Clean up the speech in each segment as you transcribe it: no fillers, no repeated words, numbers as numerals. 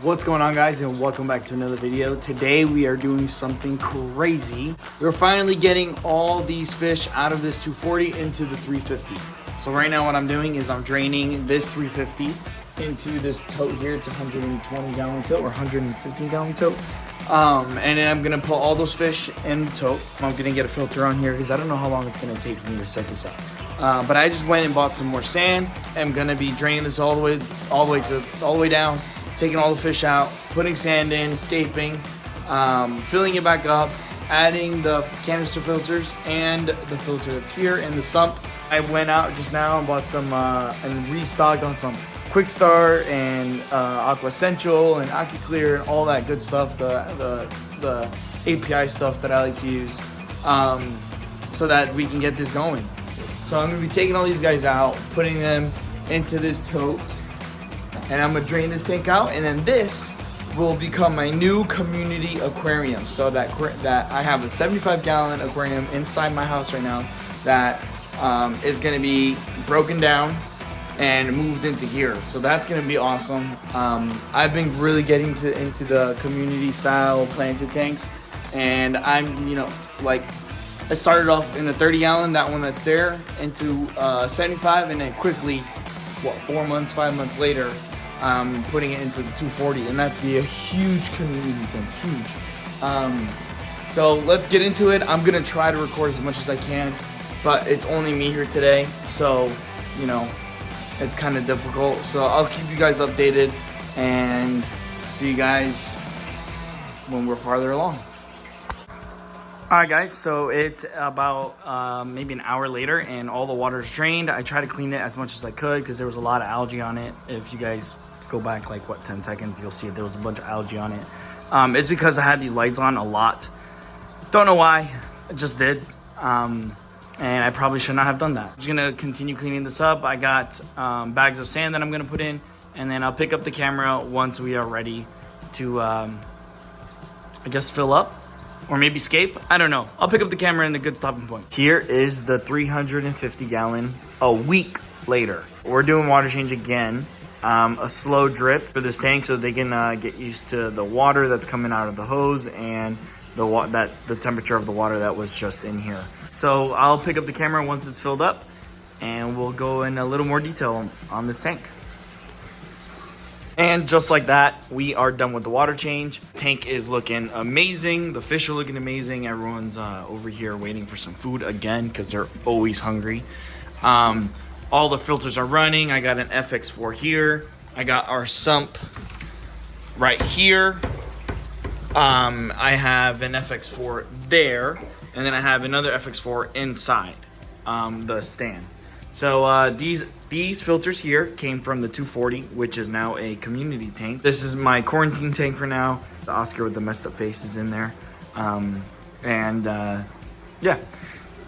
What's going on, guys, and welcome back to another video. Today we are doing something crazy. We're finally getting all these fish out of this 240 into the 350. So right now what I'm doing is I'm draining this 350 into this tote here. It's a 120 gallon tote or 115 gallon tote. And then I'm gonna put all those fish in the tote. I'm gonna get a filter on here because I don't know how long it's gonna take for me to set this up. But I just went and bought some more sand. I'm gonna be draining this all the way down, taking all the fish out, putting sand in, scaping, filling it back up, adding the canister filters and the filter that's here in the sump. I went out just now and bought some and restocked on some Quick Start and Aqua Essential and AquaClear and all that good stuff, the API stuff that I like to use, so that we can get this going. So I'm gonna be taking all these guys out, putting them into this tote, and I'm gonna drain this tank out, and then this will become my new community aquarium. So that I have a 75 gallon aquarium inside my house right now that is gonna be broken down and moved into here. So that's gonna be awesome. I've been really getting into the community style planted tanks, and I'm, I started off in the 30 gallon, that one that's there, into 75, and then quickly, 5 months later, putting it into the 240, and that's gonna be a huge community tank, huge. So let's get into it. I'm gonna try to record as much as I can, but it's only me here today, so it's kind of difficult. So I'll keep you guys updated and see you guys when we're farther along. Alright guys, so it's about maybe an hour later and all the water is drained. I tried to clean it as much as I could because there was a lot of algae on it. If you guys go back 10 seconds, you'll see there was a bunch of algae on it. It's because I had these lights on a lot. Don't know why, I just did. And I probably should not have done that. I'm just gonna continue cleaning this up. I got bags of sand that I'm gonna put in, and then I'll pick up the camera once we are ready to, I guess, fill up. Or maybe scape, I don't know. I'll pick up the camera and a good stopping point. Here is the 350 gallon a week later. We're doing water change again. A slow drip for this tank so they can get used to the water that's coming out of the hose and the temperature of the water that was just in here. So I'll pick up the camera once it's filled up and we'll go in a little more detail on this tank. And just like that, we are done with the water change. Tank is looking amazing. The fish are looking amazing. Everyone's over here waiting for some food again because they're always hungry. All the filters are running. I got an FX4 here. I got our sump right here. I have an FX4 there. And then I have another FX4 inside the stand. So these filters here came from the 240, which is now a community tank. This is my quarantine tank for now. The Oscar with the messed up face is in there. Yeah.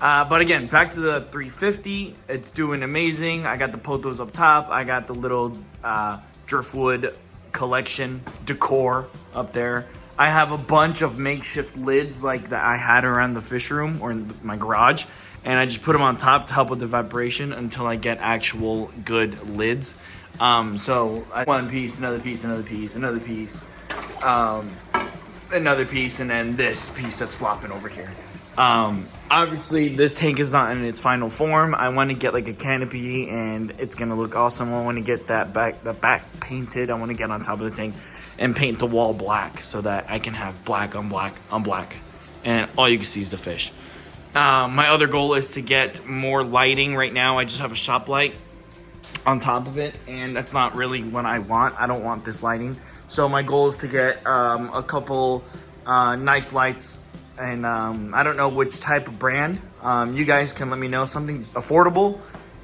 But again, back to the 350. It's doing amazing. I got the pothos up top. I got the little driftwood collection decor up there. I have a bunch of makeshift lids like that I had around the fish room or in my garage, and I just put them on top to help with the vibration until I get actual good lids. So one piece, another piece, another piece, another piece, another piece, and then this piece that's flopping over here. Obviously this tank is not in its final form. I want to get like a canopy and it's gonna look awesome. I want to get the back painted. I want to get on top of the tank and paint the wall black so that I can have black on black on black, and all you can see is the fish. My other goal is to get more lighting. Right now I just have a shop light on top of it, and that's not really what I want. I don't want this lighting. So my goal is to get a couple nice lights, and I don't know which type of brand. You guys can let me know something affordable,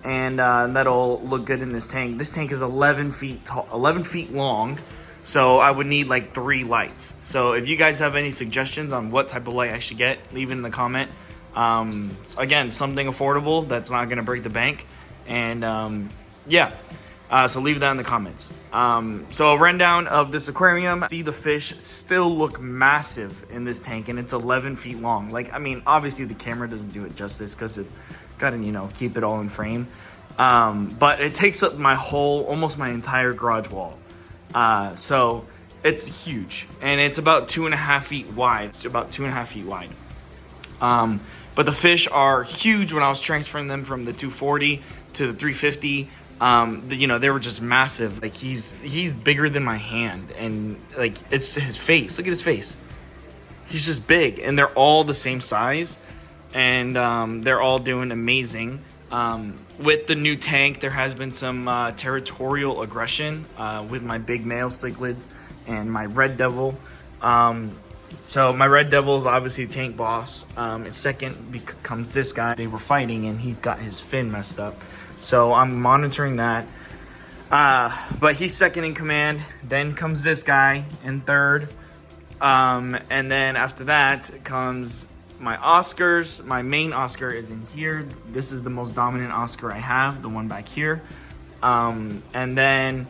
and that'll look good in this tank. This tank is 11 feet tall, 11 feet long. So I would need like 3 lights. So if you guys have any suggestions on what type of light I should get, leave it in the comment. Again, something affordable that's not gonna break the bank. And yeah, so leave that in the comments. So a rundown of this aquarium. See, the fish still look massive in this tank, and it's 11 feet long. Like, I mean, obviously the camera doesn't do it justice because it's gotta, keep it all in frame. But it takes up almost my entire garage wall. So It's huge, and it's about 2.5 feet wide. It's about 2.5 feet wide. But the fish are huge. When I was transferring them from the 240 to the 350, you know, they were just massive. Like he's bigger than my hand, and like it's his face. Look at his face. He's just big, and they're all the same size, and they're all doing amazing. With the new tank, there has been some territorial aggression with my big male cichlids and my red devil. So my red devil is obviously tank boss. Second comes this guy. They were fighting, and he got his fin messed up. So I'm monitoring that. But he's second in command. Then comes this guy in third. And then after that comes my Oscars. My main Oscar is in here. This is the most dominant Oscar I have, the one back here. And then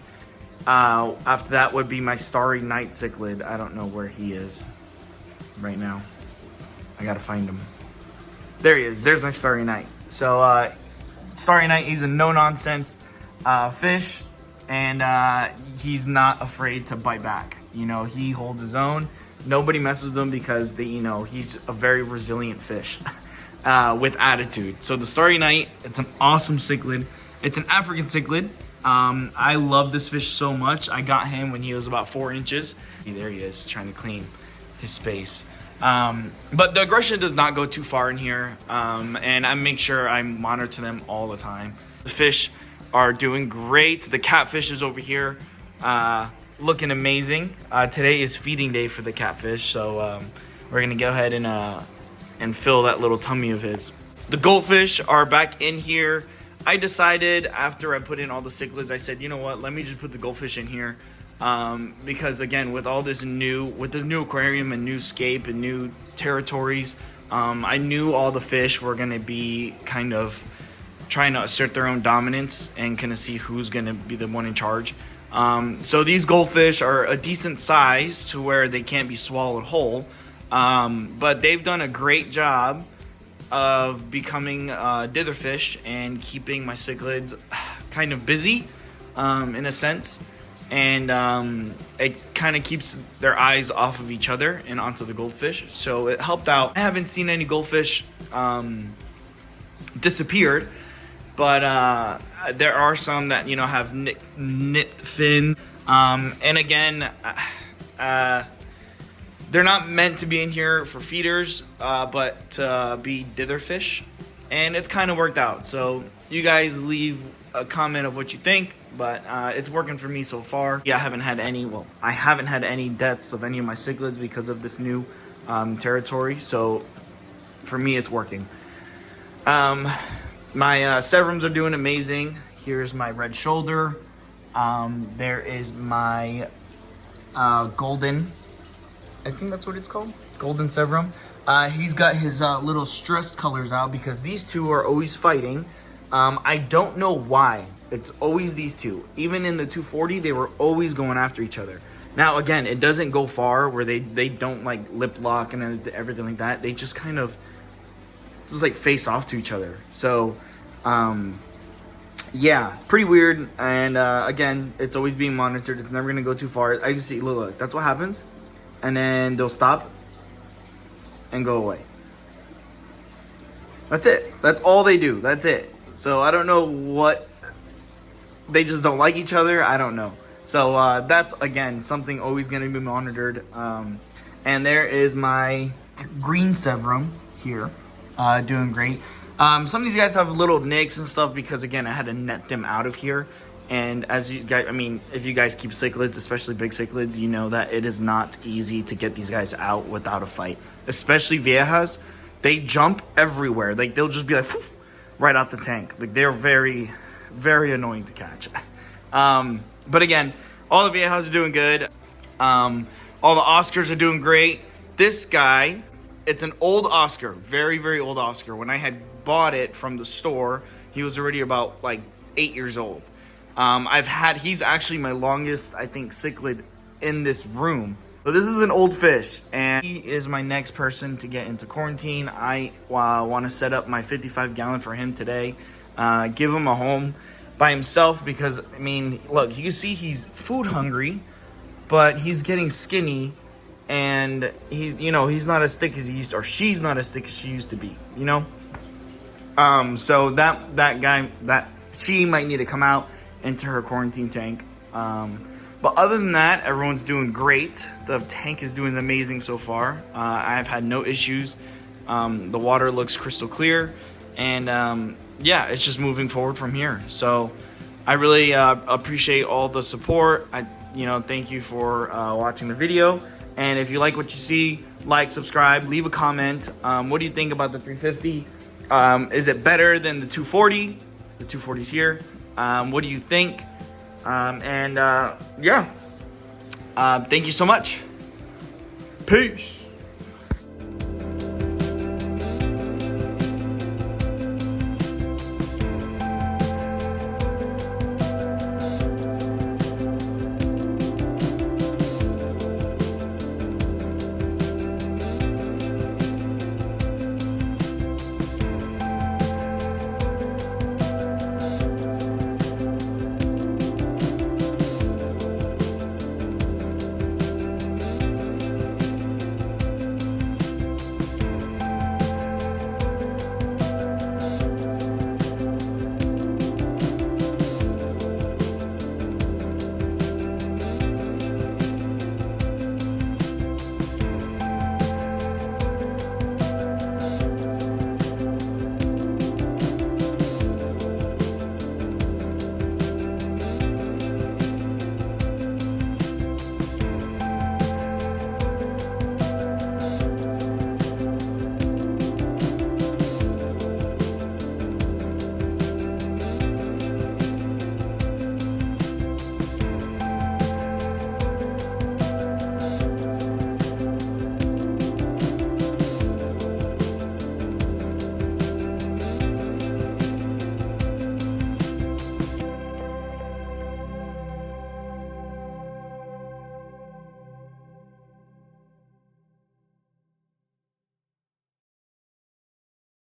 after that would be my Starry Night cichlid. I don't know where he is right now. I gotta find him. There he is. There's my Starry Night. So Starry Night, he's a no-nonsense fish, and he's not afraid to bite back. You know, he holds his own. Nobody messes with him because you know, he's a very resilient fish with attitude. So the Starry Night, it's an awesome cichlid. It's an African cichlid. I love this fish so much. I got him when he was about 4 inches. There he is, trying to clean his space. But the aggression does not go too far in here, and I make sure I monitor them all the time. The fish are doing great. The catfish is over here looking amazing. Today is feeding day for the catfish, so we're gonna go ahead and fill that little tummy of his. The goldfish are back in here. I decided after I put in all the cichlids, I said, you know what, let me just put the goldfish in here. Because again, with all this new aquarium and new scape and new territories, I knew all the fish were going to be kind of trying to assert their own dominance and kind of see who's going to be the one in charge. So these goldfish are a decent size to where they can't be swallowed whole, but they've done a great job of becoming ditherfish and keeping my cichlids kind of busy in a sense. And it kind of keeps their eyes off of each other and onto the goldfish, so it helped out. I haven't seen any goldfish disappeared, but there are some that, you know, have nipped fin, and again, they're not meant to be in here for feeders, but to be ditherfish, and it's kind of worked out. So you guys leave a comment of what you think, but it's working for me so far. Yeah, I haven't had any deaths of any of my cichlids because of this new territory, so for me it's working. My severums are doing amazing. Here's my red shoulder. There is my golden, I think that's what it's called, golden severum. He's got his little stressed colors out because these two are always fighting. I don't know why. It's always these two. Even in the 240, they were always going after each other. Now, again, it doesn't go far where they don't like lip lock and everything like that. They just kind of just like face off to each other. So, yeah, pretty weird. And again, it's always being monitored. It's never gonna go too far. I just see, look, that's what happens. And then they'll stop and go away. That's it. That's all they do. That's it. So I don't know what, they just don't like each other. I don't know. So that's, again, something always going to be monitored. And there is my green severum here, doing great. Some of these guys have little nicks and stuff because, again, I had to net them out of here. And as you guys, I mean, if you guys keep cichlids, especially big cichlids, you know that it is not easy to get these guys out without a fight. Especially viejas, they jump everywhere. Like, they'll just be like, whoosh, right out the tank. Like, they're very, very annoying to catch. But again, all the viejas are doing good. All the Oscars are doing great. This guy, it's an old Oscar, very, very old Oscar. When I had bought it from the store, he was already about like 8 years old. He's actually my longest, I think, cichlid in this room. So this is an old fish, and he is my next person to get into quarantine. I want to set up my 55-gallon for him today. Give him a home by himself because, I mean, look, you can see he's food hungry, but he's getting skinny, and he's not as thick as he used to, or she's not as thick as she used to be, So that she might need to come out into her quarantine tank. But other than that, everyone's doing great. The tank is doing amazing so far. I've had no issues. The water looks crystal clear, and yeah, it's just moving forward from here. So I really appreciate all the support. Thank you for watching the video. And if you like what you see, like, subscribe, leave a comment. What do you think about the 350? Is it better than the 240? The 240's here. What do you think? Yeah. Thank you so much. Peace.